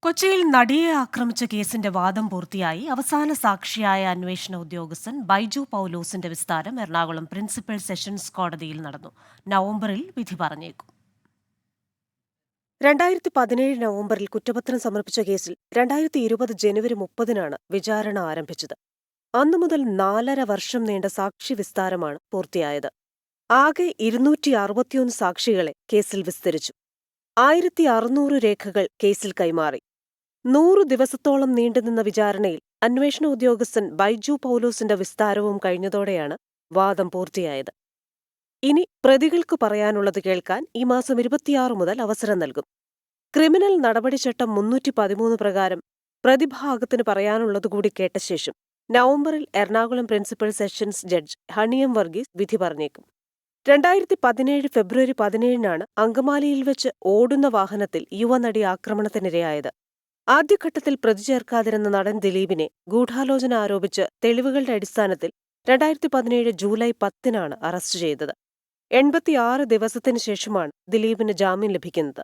കൊച്ചിയിൽ നടിയെ ആക്രമിച്ച കേസിന്റെ വാദം പൂർത്തിയായി. അവസാന സാക്ഷിയായ അന്വേഷണ ഉദ്യോഗസ്ഥൻ ബൈജു പൗലോസിന്റെ വിസ്താരം എറണാകുളം പ്രിൻസിപ്പൽ സെഷൻസ് കോടതിയിൽ നടന്നു. നവംബറിൽ വിധി പറഞ്ഞേക്കും. 2017 നവംബറിൽ കുറ്റപത്രം സമർപ്പിച്ച കേസിൽ 2020 ജനുവരി 30-നാണ് വിചാരണ ആരംഭിച്ചത്. അന്നു മുതൽ 4.5 വർഷം നീണ്ട സാക്ഷി വിസ്താരമാണ് പൂർത്തിയായത്. ആകെ 261 സാക്ഷികളെ കേസിൽ വിസ്തരിച്ചു. 1600 രേഖകൾ കേസിൽ കൈമാറി. 100 ദിവസത്തോളം നീണ്ടുനിന്ന വിചാരണയിൽ അന്വേഷണ ഉദ്യോഗസ്ഥൻ ബൈജു പൗലോസിന്റെ വിസ്താരവും കഴിഞ്ഞതോടെയാണ് വാദം പൂർത്തിയായത്. ഇനി പ്രതികൾക്ക് പറയാനുള്ളത് കേൾക്കാൻ ഈ മാസം 26 മുതൽ അവസരം നൽകും. ക്രിമിനൽ നടപടിച്ചട്ടം 313 പ്രകാരം പ്രതിഭാഗത്തിന് പറയാനുള്ളതുകൂടി കേട്ട ശേഷം നവംബറിൽ എറണാകുളം പ്രിൻസിപ്പൽ സെഷൻസ് ജഡ്ജ് ഹണിയം വർഗീസ് വിധി പറഞ്ഞേക്കും. 2017 ഫെബ്രുവരി 17-നാണ് അങ്കമാലിയിൽ വെച്ച് ഓടുന്ന വാഹനത്തിൽ യുവനടി ആക്രമണത്തിനിരയായത്. ആദ്യഘട്ടത്തിൽ പ്രതി ചേർക്കാതിരുന്ന നടൻ ദിലീപിനെ ഗൂഢാലോചന ആരോപിച്ച് തെളിവുകളുടെ അടിസ്ഥാനത്തിൽ 2017 ജൂലൈ 10-നാണ് അറസ്റ്റ് ചെയ്തത്. 86 ദിവസത്തിനു ശേഷമാണ് ദിലീപിന് ജാമ്യം ലഭിക്കുന്നത്.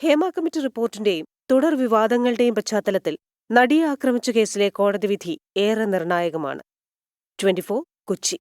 ഹേമ കമ്മിറ്റി റിപ്പോർട്ടിന്റെയും തുടർ വിവാദങ്ങളുടെയും പശ്ചാത്തലത്തിൽ നടിയെ ആക്രമിച്ച കേസിലെ കോടതി വിധി ഏറെ നിർണായകമാണ്. 24 കൊച്ചി.